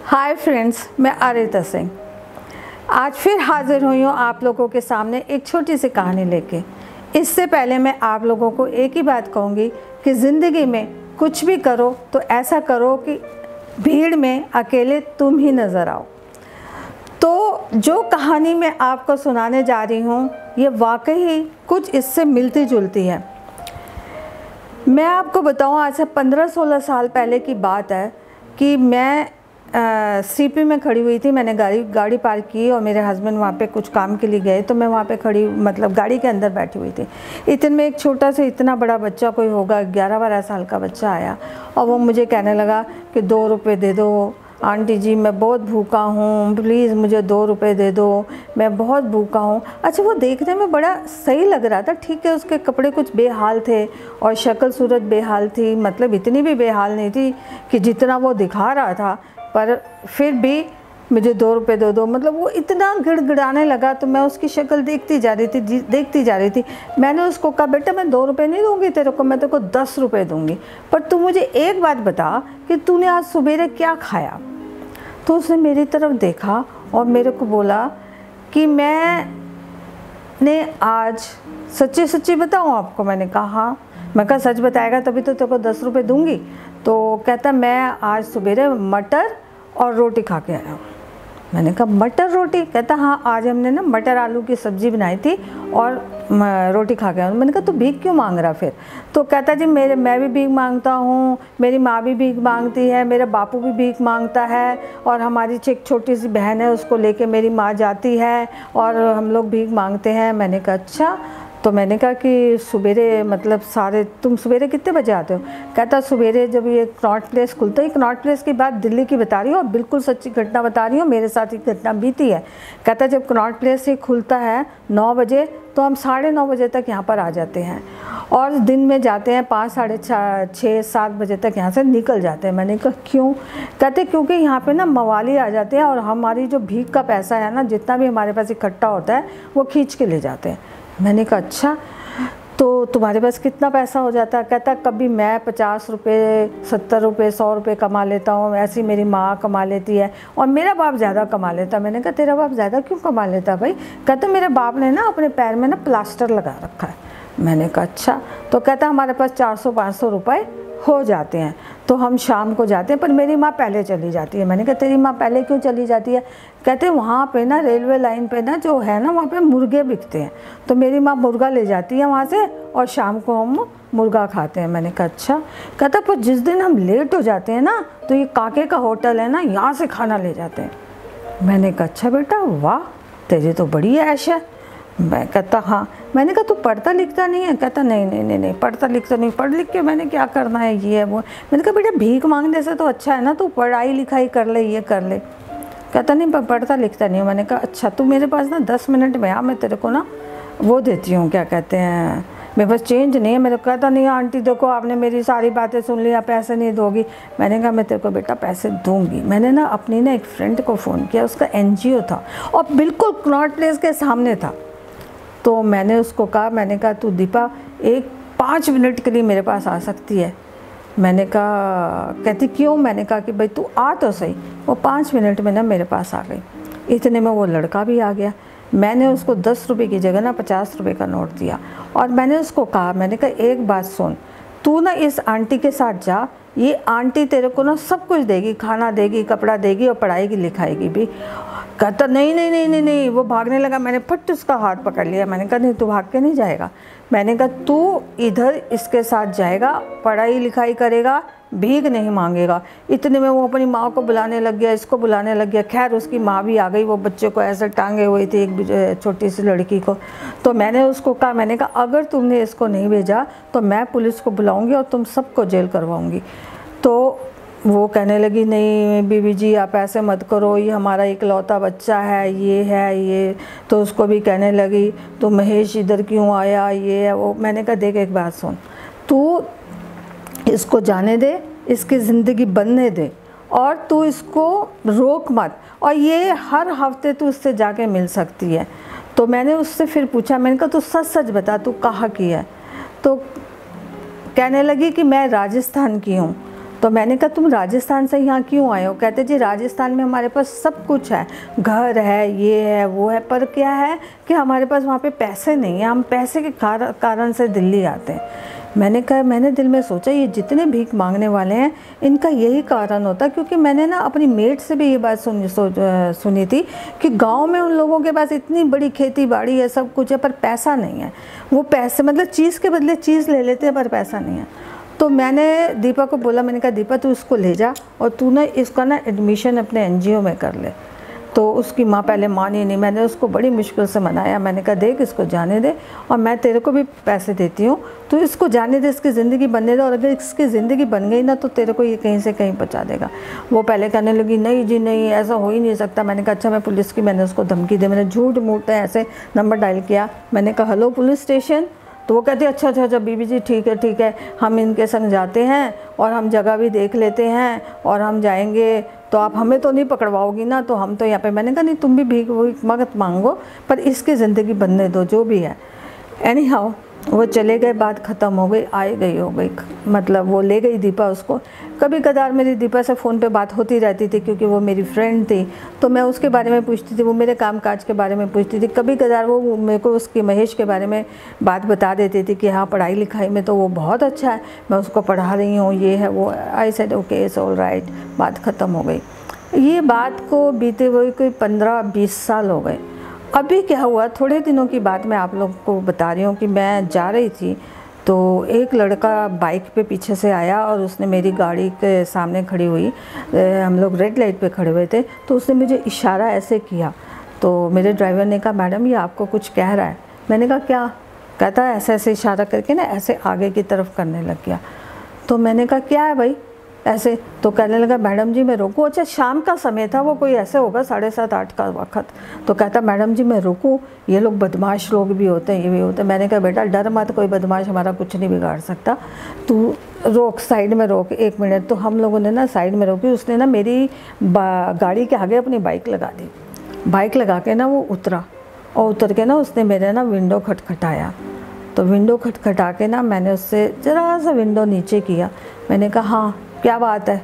Hi friends, मैं आरिता सिंह आज फिर हाजिर हुई हूँ आप लोगों के सामने एक छोटी सी कहानी लेके। इससे पहले मैं आप लोगों को एक ही बात कहूँगी कि ज़िंदगी में कुछ भी करो तो ऐसा करो कि भीड़ में अकेले तुम ही नज़र आओ। तो जो कहानी मैं आपको सुनाने जा रही हूँ ये वाकई कुछ इससे मिलती जुलती है। मैं आपको बताऊँ, आज से 15-16 साल पहले की बात है कि मैं सीपी में खड़ी हुई थी। मैंने गाड़ी पार्क की और मेरे हस्बैंड वहाँ पे कुछ काम के लिए गए, तो मैं वहाँ पे खड़ी गाड़ी के अंदर बैठी हुई थी। इतने में एक छोटा सा इतना बड़ा बच्चा, कोई होगा 11-12 साल का बच्चा, आया और वो मुझे कहने लगा कि 2 रुपये दे दो आंटी जी, मैं बहुत भूखा हूँ, प्लीज़ मुझे 2 रुपये दे दो, मैं बहुत भूखा हूँ। अच्छा, वो देखने में बड़ा सही लग रहा था, ठीक है, उसके कपड़े कुछ बेहाल थे और शक्ल सूरत बेहाल थी, मतलब इतनी भी बेहाल नहीं थी कि जितना वो दिखा रहा था, पर फिर भी मुझे 2 रुपये दे दो, मतलब वो इतना गिड़गिड़ाने लगा। तो मैं उसकी शक्ल देखती जा रही थी। मैंने उसको कहा, बेटा मैं 2 रुपये नहीं दूँगी तेरे को, मैं तेरे को 10 रुपये दूँगी, पर तू मुझे एक बात बता कि तूने आज सवेरे क्या खाया। तो उसने मेरी तरफ देखा और मेरे को बोला कि मैंने आज सच्ची बताऊँ आपको। मैंने कहा हाँ। मैं कहा सच बताएगा तभी तो तेरे को 10 रुपये दूँगी। तो कहता मैं आज सवेरे मटर और रोटी खा के आया हूँ। मैंने कहा मटर रोटी? कहता हाँ, आज हमने ना मटर आलू की सब्ज़ी बनाई थी और रोटी खा के आया हूँ। मैंने कहा तो भीख क्यों मांग रहा फिर? तो कहता जी मैं भी भीख मांगता हूँ, मेरी माँ भी भीख मांगती है, मेरा बापू भी भीख मांगता है और हमारी एक छोटी सी बहन है, उसको लेके मेरी माँ जाती है और हम लोग भीख मांगते हैं। मैंने कहा अच्छा। तो मैंने कहा कि सवेरे मतलब तुम सवेरे कितने बजे आते हो? कहता सवेरे जब ये कनॉट प्लेस खुलता है, कनॉट प्लेस की बात दिल्ली की बता रही हूँ और बिल्कुल सच्ची घटना बता रही हूँ, मेरे साथ एक घटना बीती है। कहता जब कनॉट प्लेस से खुलता है 9 बजे तो हम 9:30 बजे तक यहाँ पर आ जाते हैं और दिन में जाते हैं 5, 6, 7 बजे तक यहाँ से निकल जाते हैं। मैंने कहा क्यों? कहते क्योंकि यहाँ पे ना मवाली आ जाते हैं और हमारी जो भीख का पैसा है ना, जितना भी हमारे पास इकट्ठा होता है वो खींच के ले जाते हैं। मैंने कहा अच्छा, तो तुम्हारे पास कितना पैसा हो जाता है? कहता कभी मैं 50 रुपये, 70 रुपये, 100 रुपये कमा लेता हूँ, ऐसी मेरी माँ कमा लेती है और मेरा बाप ज़्यादा कमा लेता। मैंने कहा तेरा बाप ज़्यादा क्यों कमा लेता भाई? कहता मेरे बाप ने ना अपने पैर में ना प्लास्टर लगा रखा है। मैंने कहा अच्छा। तो कहता हमारे पास 400-500 रुपये हो जाते हैं तो हम शाम को जाते हैं, पर मेरी माँ पहले चली जाती है। मैंने कहा तेरी माँ पहले क्यों चली जाती है? कहते वहाँ पे ना रेलवे लाइन पे ना जो है ना, वहाँ पे मुर्गे बिकते हैं, तो मेरी माँ मुर्गा ले जाती है वहाँ से और शाम को हम मुर्गा खाते हैं। मैंने कहा अच्छा। कहता पर जिस दिन हम लेट हो जाते हैं ना तो ये काके का होटल है ना, यहाँ से खाना ले जाते हैं। मैंने कहा अच्छा बेटा, वाह तेरी तो बड़ी ऐश है। मैं कहता हाँ। मैंने कहा तू पढ़ता लिखता नहीं है? कहता नहीं, पढ़ता लिखता नहीं, पढ़ लिख के मैंने क्या करना है, ये है वो। मैंने कहा बेटा भीख मांगने से तो अच्छा है ना तू पढ़ाई लिखाई कर ले, ये कर ले। कहता नहीं पढ़ता लिखता नहीं हूँ। मैंने कहा अच्छा, तू मेरे पास ना 10 मिनट में आ, मैं तेरे को ना वो देती हूँ, क्या कहते हैं, मेरे पास चेंज नहीं है। मेरे कहता नहीं आंटी देखो आपने मेरी सारी बातें सुन ली, आप पैसे नहीं दोगी। मैंने कहा मैं तेरे को बेटा पैसे दूंगी। मैंने ना अपनी ना एक फ्रेंड को फ़ोन किया, उसका NGO था और बिल्कुल कनॉट प्लेस के सामने था। तो मैंने उसको कहा, मैंने कहा तू दीपा 5 मिनट के लिए मेरे पास आ सकती है? मैंने कहा, कहती क्यों? मैंने कहा कि भाई तू आ तो सही। वो 5 मिनट में ना मेरे पास आ गई। इतने में वो लड़का भी आ गया। मैंने उसको 10 रुपये की जगह ना 50 रुपये का नोट दिया और मैंने उसको कहा, मैंने कहा एक बात सुन, तू ना इस आंटी के साथ जा, ये आंटी तेरे को ना सब कुछ देगी, खाना देगी, कपड़ा देगी और पढ़ाई की लिखाएगी भी। कहता नहीं, वो भागने लगा। मैंने फट उसका हाथ पकड़ लिया। मैंने कहा नहीं, तू भाग के नहीं जाएगा। मैंने कहा तू इधर इसके साथ जाएगा, पढ़ाई लिखाई करेगा, भीख नहीं मांगेगा। इतने में वो अपनी माँ को बुलाने लग गया, इसको बुलाने लग गया। खैर उसकी माँ भी आ गई, वो बच्चे को ऐसे टांगे हुई थी, एक छोटी सी लड़की को। तो मैंने उसको कहा, मैंने कहा अगर तुमने इसको नहीं भेजा तो मैं पुलिस को बुलाऊंगी और तुम सबको जेल करवाऊंगी। तो वो कहने लगी नहीं बीबी जी आप ऐसे मत करो, ये हमारा इकलौता बच्चा है, ये है ये। तो उसको भी कहने लगी तो महेश इधर क्यों आया, ये है वो। मैंने कहा देख एक बात सुन, तू इसको जाने दे, इसकी ज़िंदगी बनने दे और तू इसको रोक मत, और ये हर हफ्ते तू इससे जाके मिल सकती है। तो मैंने उससे फिर पूछा, मैंने कहा तू सच बता तू कहाँ की है? तो कहने लगी कि मैं राजस्थान की हूँ। तो मैंने कहा तुम राजस्थान से यहाँ क्यों आए हो? कहते जी राजस्थान में हमारे पास सब कुछ है, घर है, ये है, वो है, पर क्या है कि हमारे पास वहाँ पे पैसे नहीं है, हम पैसे के कारण से दिल्ली आते हैं। मैंने कहा, मैंने दिल में सोचा ये जितने भीख मांगने वाले हैं इनका यही कारण होता, क्योंकि मैंने ना अपनी मेट से भी ये बात सुनी थी कि गांव में उन लोगों के पास इतनी बड़ी खेती बाड़ी है, सब कुछ है, पर पैसा नहीं है। वो पैसे मतलब चीज़ के बदले चीज़ ले लेते हैं पर पैसा नहीं है। तो मैंने दीपा को बोला, मैंने कहा दीपा तू इसको ले जा और तू ना इसका ना एडमिशन अपने एनजीओ में कर ले। तो उसकी माँ पहले मानी नहीं, मैंने उसको बड़ी मुश्किल से मनाया। मैंने कहा देख इसको जाने दे और मैं तेरे को भी पैसे देती हूँ, तो इसको जाने दे, इसकी ज़िंदगी बनने दे, और अगर इसकी ज़िंदगी बन गई ना तो तेरे को ये कहीं से कहीं पहुँचा देगा। वो पहले कहने लगी नहीं जी नहीं, ऐसा हो ही नहीं सकता। मैंने कहा अच्छा मैं पुलिस की, मैंने उसको धमकी दी, मैंने झूठ मूठ ऐसे नंबर डायल किया। मैंने कहा हेलो पुलिस स्टेशन, तो वो कहते अच्छा बीबी जी ठीक है, हम इनके संग जाते हैं और हम जगह भी देख लेते हैं और हम जाएंगे, तो आप हमें तो नहीं पकड़वाओगी ना, तो हम तो यहाँ पे। मैंने कहा नहीं तुम भी भीख मत मांगो, पर इसकी ज़िंदगी बनने दो जो भी है। एनी हाउ वो चले गए, बात ख़त्म हो गई, आई गई हो गई, मतलब वो ले गई दीपा उसको। कभी कदार मेरी दीपा से फ़ोन पे बात होती रहती थी, क्योंकि वो मेरी फ्रेंड थी, तो मैं उसके बारे में पूछती थी, वो मेरे कामकाज के बारे में पूछती थी। कभी कदार वो मेरे को उसकी महेश के बारे में बात बता देती थी कि हाँ पढ़ाई लिखाई में तो वो बहुत अच्छा है, मैं उसको पढ़ा रही हूँ, ये है वो। I said okay it's all right, बात ख़त्म हो गई। ये बात को बीते हुए कोई 15-20 साल हो गए। अभी क्या हुआ, थोड़े दिनों की बात मैं आप लोग को बता रही हूँ कि मैं जा रही थी, तो एक लड़का बाइक पे पीछे से आया और उसने मेरी गाड़ी के सामने खड़ी हुई, हम लोग रेड लाइट पे खड़े हुए थे, तो उसने मुझे इशारा ऐसे किया। तो मेरे ड्राइवर ने कहा मैडम ये आपको कुछ कह रहा है। मैंने कहा क्या? कहता है ऐसे ऐसे इशारा करके ना ऐसे आगे की तरफ करने लग गया। तो मैंने कहा क्या है भाई ऐसे? तो कहने लगा मैडम जी मैं रोकूं? अच्छा शाम का समय था, वो कोई ऐसे होगा 7:30-8 का वक्त। तो कहता मैडम जी मैं रोकूं, ये लोग बदमाश लोग भी होते हैं, ये भी होते हैं। मैंने कहा बेटा डर मत, कोई बदमाश हमारा कुछ नहीं बिगाड़ सकता, तू रोक, साइड में रोक 1 मिनट। तो हम लोगों ने ना साइड में रोकी, उसने ना मेरी गाड़ी के आगे अपनी बाइक लगा दी। बाइक लगा के ना वो उतरा, और उतर के ना उसने मेरे ना विंडो खटखटाया। तो विंडो खटखटा के ना मैंने उससे ज़रा सा विंडो नीचे किया। मैंने कहा हाँ क्या बात है?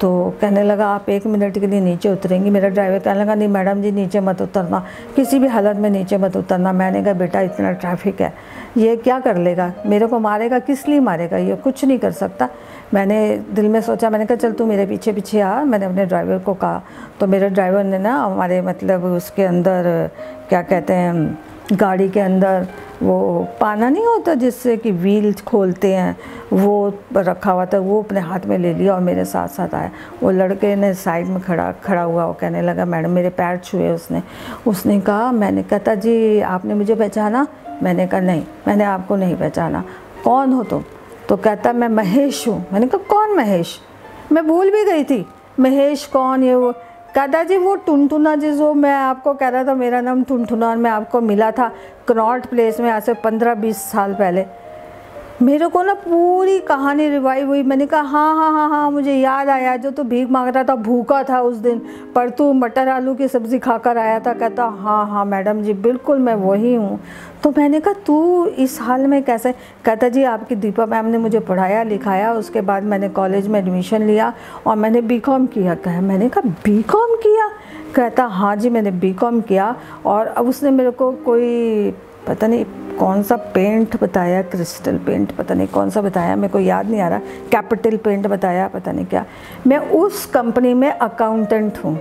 तो कहने लगा आप 1 मिनट के लिए नीचे उतरेंगी। मेरा ड्राइवर कहने लगा नहीं मैडम जी नीचे मत उतरना, किसी भी हालत में नीचे मत उतरना। मैंने कहा बेटा इतना ट्रैफिक है, ये क्या कर लेगा, मेरे को मारेगा, किस लिए मारेगा, ये कुछ नहीं कर सकता। मैंने दिल में सोचा, मैंने कहा चल तू मेरे पीछे पीछे आ, मैंने अपने ड्राइवर को कहा। तो मेरे ड्राइवर ने ना हमारे मतलब उसके अंदर क्या कहते हैं, गाड़ी के अंदर वो पाना नहीं होता जिससे कि व्हील खोलते हैं, वो रखा हुआ था, वो अपने हाथ में ले लिया और मेरे साथ साथ आया। वो लड़के ने साइड में खड़ा हुआ, वो कहने लगा मैडम मेरे पैर छुए उसने कहा। मैंने कहा जी आपने मुझे पहचाना? मैंने कहा नहीं मैंने आपको नहीं पहचाना। कौन हो तुम? तो कहता मैं महेश हूँ। मैंने कहा कौन महेश? मैं भूल भी गई थी महेश कौन, ये वो। कहता जी वो टुनटुना जिसको मैं आपको कह रहा था, मेरा नाम टुनटुना, और मैं आपको मिला था कनॉट प्लेस में आज से 15-20 साल पहले। मेरे को ना पूरी कहानी रिवाइव हुई। मैंने कहा हाँ मुझे याद आया, जो तू भीख मांग रहा था, भूखा था उस दिन, पर तू मटर आलू की सब्ज़ी खाकर आया था। कहता हाँ मैडम जी बिल्कुल मैं वही हूँ। तो मैंने कहा तू इस हाल में कैसे? कहता जी आपकी दीपा मैम ने मुझे पढ़ाया लिखाया, उसके बाद मैंने कॉलेज में एडमिशन लिया और मैंने बीकॉम किया। कहा मैंने कहा बीकॉम किया? कहता हाँ जी मैंने बीकॉम किया। और अब उसने मेरे को कोई पता नहीं कौन सा पेंट बताया, क्रिस्टल पेंट पता नहीं कौन सा बताया, मेरे को याद नहीं आ रहा, कैपिटल पेंट बताया पता नहीं क्या। मैं उस कंपनी में अकाउंटेंट हूँ।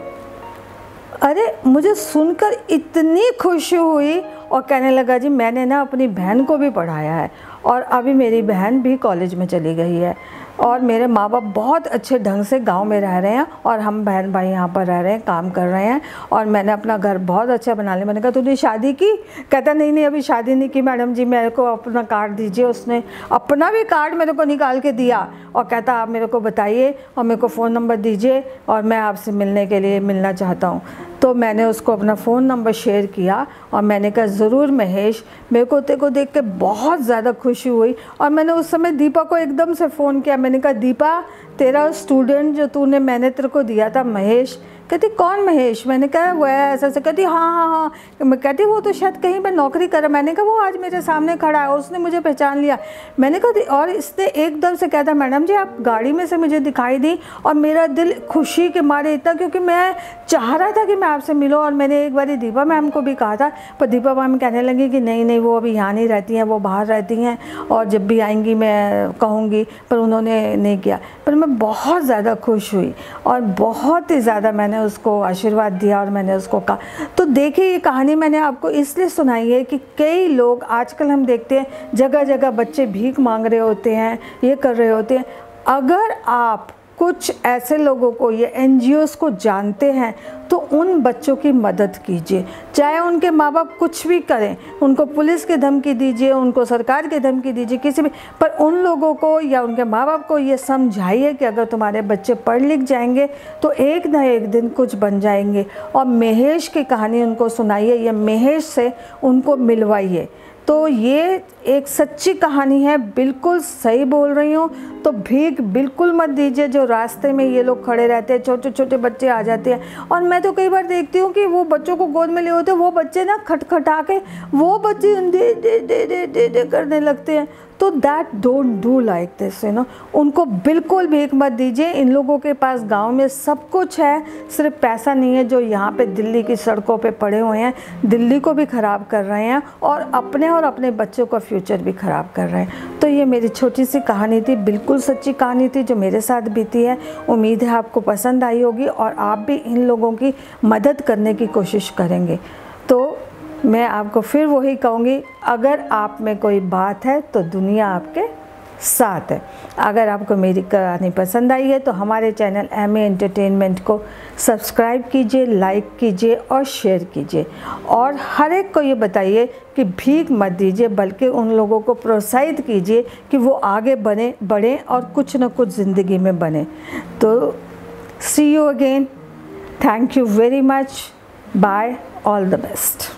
अरे मुझे सुनकर इतनी खुशी हुई और कहने लगा जी मैंने ना अपनी बहन को भी पढ़ाया है और अभी मेरी बहन भी कॉलेज में चली गई है और मेरे माँ बाप बहुत अच्छे ढंग से गांव में रह रहे हैं और हम बहन भाई यहाँ पर रह रहे हैं, काम कर रहे हैं और मैंने अपना घर बहुत अच्छा बना लिया। मैंने कहा तूने शादी की? कहता नहीं अभी शादी नहीं की मैडम जी, मेरे को अपना कार्ड दीजिए। उसने अपना भी कार्ड मेरे को निकाल के दिया और कहता आप मेरे को बताइए और मेरे को फ़ोन नंबर दीजिए और मैं आपसे मिलना चाहता हूँ। तो मैंने उसको अपना फ़ोन नंबर शेयर किया और मैंने कहा ज़रूर महेश, मेरे को तेरे को देख के बहुत ज़्यादा खुशी हुई। और मैंने उस समय दीपा को एकदम से फ़ोन किया। मैंने कहा दीपा तेरा स्टूडेंट जो तूने मैंने तेरे को दिया था महेश, कहती कौन महेश? मैंने कहा वो है ऐसा ऐसा। कहती हाँ, मैं कहती वो तो शायद कहीं पर नौकरी कर रहा। मैंने कहा वो आज मेरे सामने खड़ा है, उसने मुझे पहचान लिया। मैंने कहा और इसने एकदम से कहता मैडम जी आप गाड़ी में से मुझे दिखाई दी और मेरा दिल खुशी के मारे इतना, क्योंकि मैं चाह रहा था कि मैं आपसे मिलूँ। और मैंने एक बार दीपा मैम को भी कहा था, पर दीपा मैम कहने लगी कि नहीं वो अभी यहाँ नहीं रहती हैं, वो बाहर रहती हैं और जब भी आएंगी मैं कहूँगी, पर उन्होंने नहीं किया। पर मैं बहुत ज़्यादा खुश हुई और बहुत ही ज़्यादा मैंने उसको आशीर्वाद दिया और मैंने उसको कहा। तो देखिए ये कहानी मैंने आपको इसलिए सुनाई है कि कई लोग आजकल हम देखते हैं जगह जगह बच्चे भीख मांग रहे होते हैं, ये कर रहे होते हैं। अगर आप कुछ ऐसे लोगों को, ये NGOs को जानते हैं तो उन बच्चों की मदद कीजिए, चाहे उनके माँ बाप कुछ भी करें, उनको पुलिस की धमकी दीजिए, उनको सरकार की धमकी दीजिए, किसी भी, पर उन लोगों को या उनके माँ बाप को ये समझाइए कि अगर तुम्हारे बच्चे पढ़ लिख जाएंगे तो एक ना एक दिन कुछ बन जाएंगे। और महेश की कहानी उनको सुनाइए या महेश से उनको मिलवाइए। तो ये एक सच्ची कहानी है, बिल्कुल सही बोल रही हूँ। तो भीख बिल्कुल मत दीजिए। जो रास्ते में ये लोग खड़े रहते हैं, छोटे छोटे बच्चे आ जाते हैं, और मैं तो कई बार देखती हूँ कि वो बच्चों को गोद में लिए होते हैं, वो बच्चे ना खटखटा के वो बच्चे दे दे दे दे दे दे करने लगते हैं। तो that don't do like this, you know. उनको बिल्कुल भीख मत दीजिए। इन लोगों के पास गांव में सब कुछ है, सिर्फ पैसा नहीं है, जो यहाँ पे दिल्ली की सड़कों पे पड़े हुए हैं, दिल्ली को भी ख़राब कर रहे हैं और अपने बच्चों का फ्यूचर भी ख़राब कर रहे हैं। तो ये मेरी छोटी सी कहानी थी, बिल्कुल सच्ची कहानी थी जो मेरे साथ बीती है। उम्मीद है आपको पसंद आई होगी और आप भी इन लोगों की मदद करने की कोशिश करेंगे। तो मैं आपको फिर वही कहूँगी, अगर आप में कोई बात है तो दुनिया आपके साथ है। अगर आपको मेरी कहानी पसंद आई है तो हमारे चैनल MA एंटरटेनमेंट को सब्सक्राइब कीजिए, लाइक कीजिए और शेयर कीजिए। और हर एक को ये बताइए कि भीख मत दीजिए, बल्कि उन लोगों को प्रोत्साहित कीजिए कि वो आगे बढ़ें और कुछ न कुछ ज़िंदगी में बने। तो see you again, thank you very much, bye, all the best.